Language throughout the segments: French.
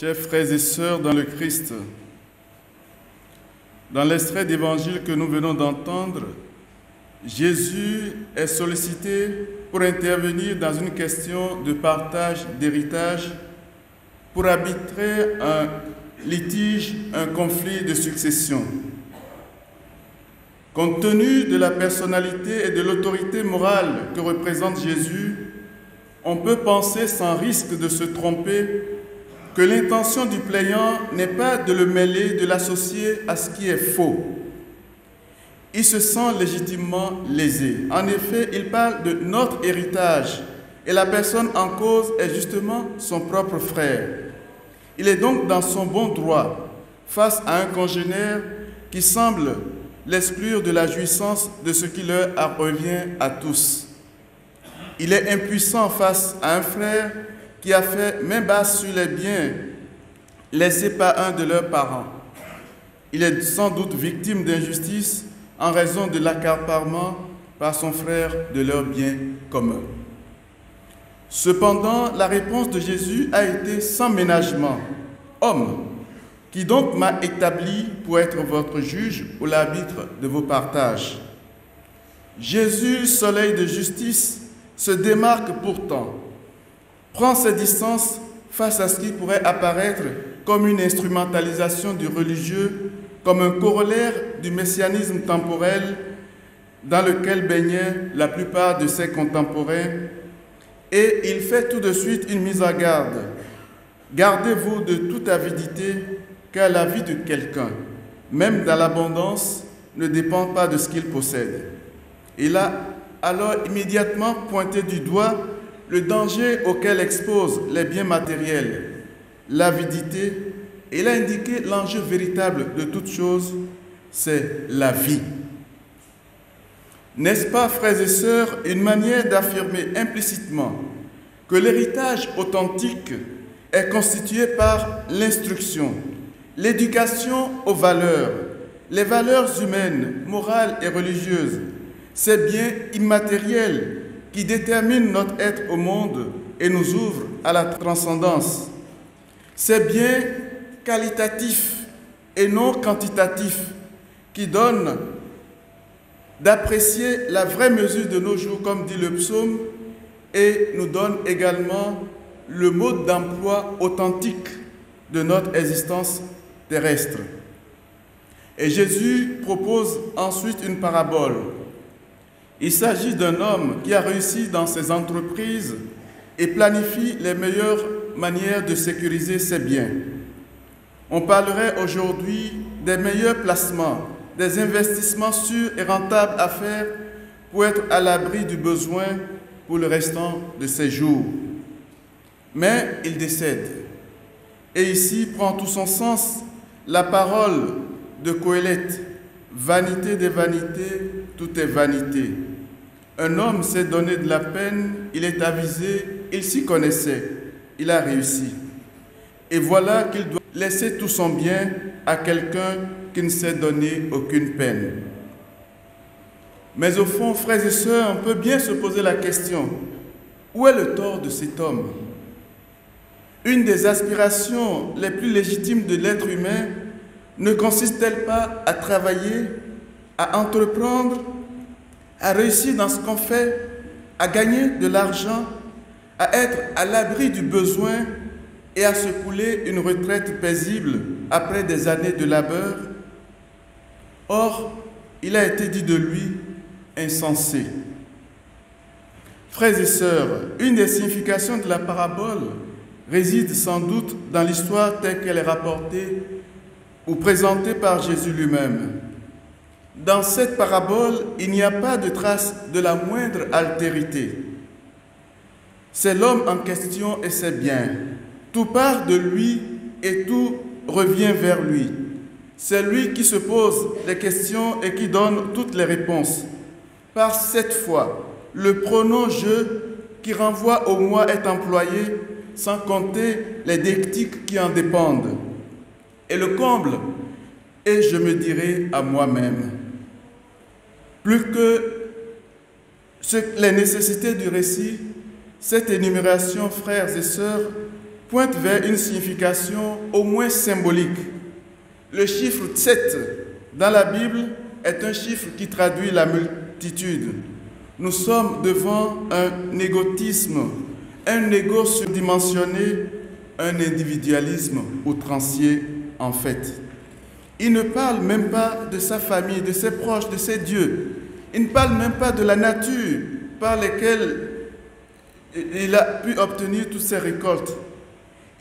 Chers frères et sœurs dans le Christ, dans l'extrait d'évangile que nous venons d'entendre, Jésus est sollicité pour intervenir dans une question de partage d'héritage, pour arbitrer un litige, un conflit de succession. Compte tenu de la personnalité et de l'autorité morale que représente Jésus, on peut penser sans risque de se tromper que l'intention du plaignant n'est pas de le mêler, de l'associer à ce qui est faux. Il se sent légitimement lésé. En effet, il parle de notre héritage et la personne en cause est justement son propre frère. Il est donc dans son bon droit face à un congénère qui semble l'exclure de la jouissance de ce qui leur revient à tous. Il est impuissant face à un frère qui a fait main basse sur les biens laissés par un de leurs parents. Il est sans doute victime d'injustice en raison de l'accaparement par son frère de leurs biens communs. Cependant, la réponse de Jésus a été sans ménagement. « Homme, qui donc m'a établi pour être votre juge ou l'arbitre de vos partages ?» Jésus, soleil de justice, se démarque pourtant, prend ses distances face à ce qui pourrait apparaître comme une instrumentalisation du religieux, comme un corollaire du messianisme temporel dans lequel baignaient la plupart de ses contemporains, et il fait tout de suite une mise en garde. Gardez-vous de toute avidité, car la vie de quelqu'un, même dans l'abondance, ne dépend pas de ce qu'il possède. Il a alors immédiatement pointé du doigt le danger auquel exposent les biens matériels, l'avidité, et il a indiqué l'enjeu véritable de toute chose, c'est la vie. N'est-ce pas, frères et sœurs, une manière d'affirmer implicitement que l'héritage authentique est constitué par l'instruction, l'éducation aux valeurs, les valeurs humaines, morales et religieuses, ces biens immatériels qui déterminent notre être au monde et nous ouvrent à la transcendance. Ces biens qualitatifs et non quantitatifs qui donnent d'apprécier la vraie mesure de nos jours, comme dit le psaume, et nous donnent également le mode d'emploi authentique de notre existence terrestre. Et Jésus propose ensuite une parabole. Il s'agit d'un homme qui a réussi dans ses entreprises et planifie les meilleures manières de sécuriser ses biens. On parlerait aujourd'hui des meilleurs placements, des investissements sûrs et rentables à faire pour être à l'abri du besoin pour le restant de ses jours. Mais il décède. Et ici prend tout son sens la parole de Coëlette. Vanité des vanités, tout est vanité. Un homme s'est donné de la peine, il est avisé, il s'y connaissait, il a réussi. Et voilà qu'il doit laisser tout son bien à quelqu'un qui ne s'est donné aucune peine. Mais au fond, frères et sœurs, on peut bien se poser la question, où est le tort de cet homme? Une des aspirations les plus légitimes de l'être humain ne consiste-t-elle pas à travailler, à entreprendre, à réussir dans ce qu'on fait, à gagner de l'argent, à être à l'abri du besoin et à se couler une retraite paisible après des années de labeur? Or, il a été dit de lui insensé. Frères et sœurs, une des significations de la parabole réside sans doute dans l'histoire telle qu'elle est rapportée ou présentée par Jésus lui-même. Dans cette parabole, il n'y a pas de trace de la moindre altérité. C'est l'homme en question et ses biens. Tout part de lui et tout revient vers lui. C'est lui qui se pose les questions et qui donne toutes les réponses. Par cette fois, le pronom « je » qui renvoie au moi est employé, sans compter les dectiques qui en dépendent. Et le comble, et je me dirai à moi-même. Plus que les nécessités du récit, cette énumération, frères et sœurs, pointe vers une signification au moins symbolique. Le chiffre 7 dans la Bible est un chiffre qui traduit la multitude. Nous sommes devant un égotisme, un égo surdimensionné, un individualisme outrancier en fait. Il ne parle même pas de sa famille, de ses proches, de ses dieux. Il ne parle même pas de la nature par laquelle il a pu obtenir toutes ses récoltes.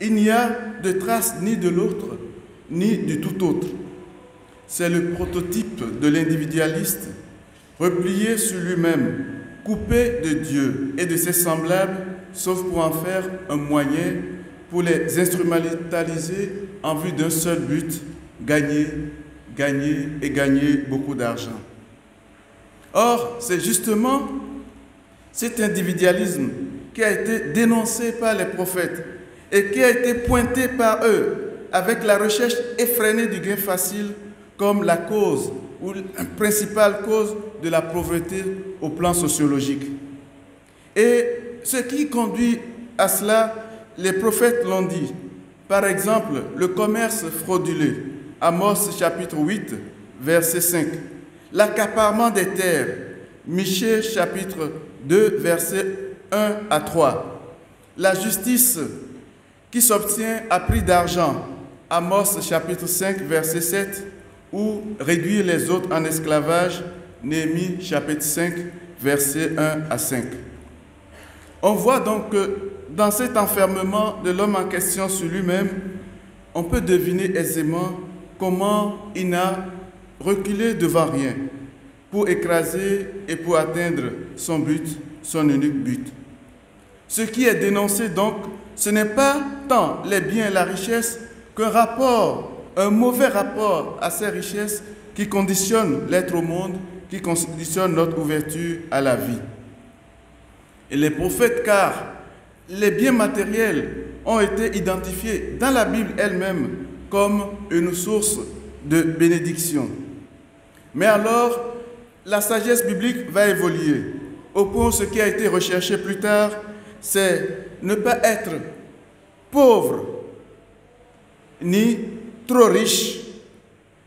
Il n'y a de trace ni de l'autre, ni du tout autre. C'est le prototype de l'individualiste, replié sur lui-même, coupé de Dieu et de ses semblables, sauf pour en faire un moyen pour les instrumentaliser en vue d'un seul but, gagner, gagner et gagner beaucoup d'argent. Or, c'est justement cet individualisme qui a été dénoncé par les prophètes et qui a été pointé par eux avec la recherche effrénée du gain facile comme la cause ou la principale cause de la pauvreté au plan sociologique. Et ce qui conduit à cela, les prophètes l'ont dit. Par exemple, le commerce frauduleux, Amos chapitre 8, verset 5. L'accaparement des terres, Michée chapitre 2, verset 1 à 3. La justice qui s'obtient à prix d'argent, Amos chapitre 5, verset 7, ou réduire les autres en esclavage, Néhémie chapitre 5, verset 1 à 5. On voit donc que dans cet enfermement de l'homme en question sur lui-même, on peut deviner aisément comment il n'a reculé devant rien pour écraser et pour atteindre son but, son unique but. Ce qui est dénoncé donc, ce n'est pas tant les biens et la richesse qu'un rapport, un mauvais rapport à ces richesses qui conditionne l'être au monde, qui conditionne notre ouverture à la vie. Et les prophètes, car les biens matériels ont été identifiés dans la Bible elle-même comme une source de bénédiction. Mais alors, la sagesse biblique va évoluer. Au point où ce qui a été recherché plus tard, c'est ne pas être pauvre ni trop riche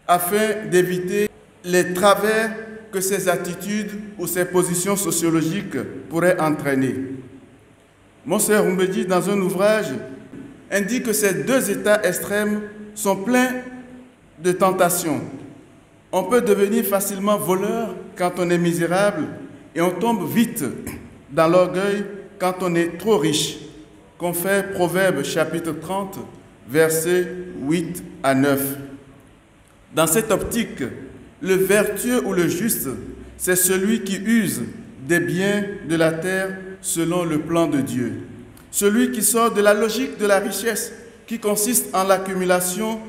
afin d'éviter les travers que ces attitudes ou ces positions sociologiques pourraient entraîner. Monseigneur Rumbedi, dans un ouvrage, indique que ces deux états extrêmes sont pleins de tentations. On peut devenir facilement voleur quand on est misérable et on tombe vite dans l'orgueil quand on est trop riche. Confère Proverbes chapitre 30, versets 8 à 9. Dans cette optique, le vertueux ou le juste, c'est celui qui use des biens de la terre selon le plan de Dieu. Celui qui sort de la logique de la richesse qui consiste en l'accumulation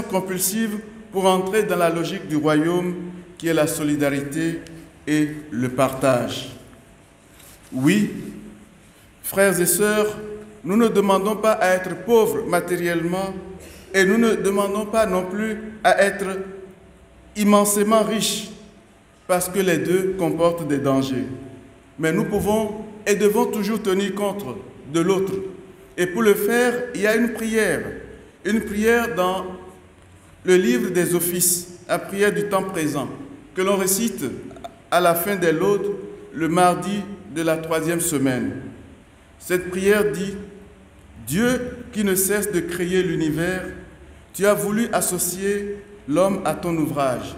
compulsive pour entrer dans la logique du royaume qui est la solidarité et le partage. Oui, frères et sœurs, nous ne demandons pas à être pauvres matériellement et nous ne demandons pas non plus à être immensément riches parce que les deux comportent des dangers. Mais nous pouvons et devons toujours tenir compte de l'autre. Et pour le faire, il y a une prière dans le livre des offices, la prière du temps présent, que l'on récite à la fin des laudes le mardi de la 3e semaine. Cette prière dit « Dieu qui ne cesse de créer l'univers, tu as voulu associer l'homme à ton ouvrage.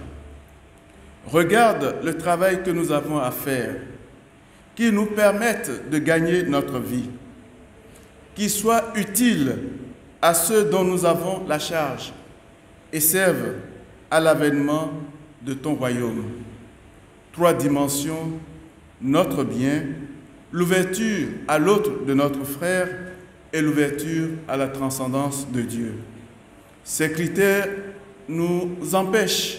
Regarde le travail que nous avons à faire, qui nous permette de gagner notre vie, qui soit utile à ceux dont nous avons la charge et serve à l'avènement de ton royaume. 3 dimensions, notre bien, l'ouverture à l'autre de notre frère et l'ouverture à la transcendance de Dieu. Ces critères nous empêchent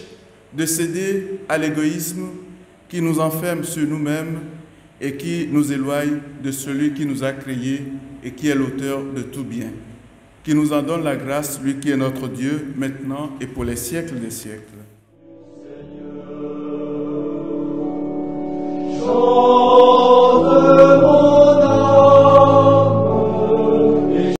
de céder à l'égoïsme qui nous enferme sur nous-mêmes et qui nous éloigne de celui qui nous a créés et qui est l'auteur de tout bien. Qui nous en donne la grâce, lui qui est notre Dieu, maintenant et pour les siècles des siècles. Seigneur,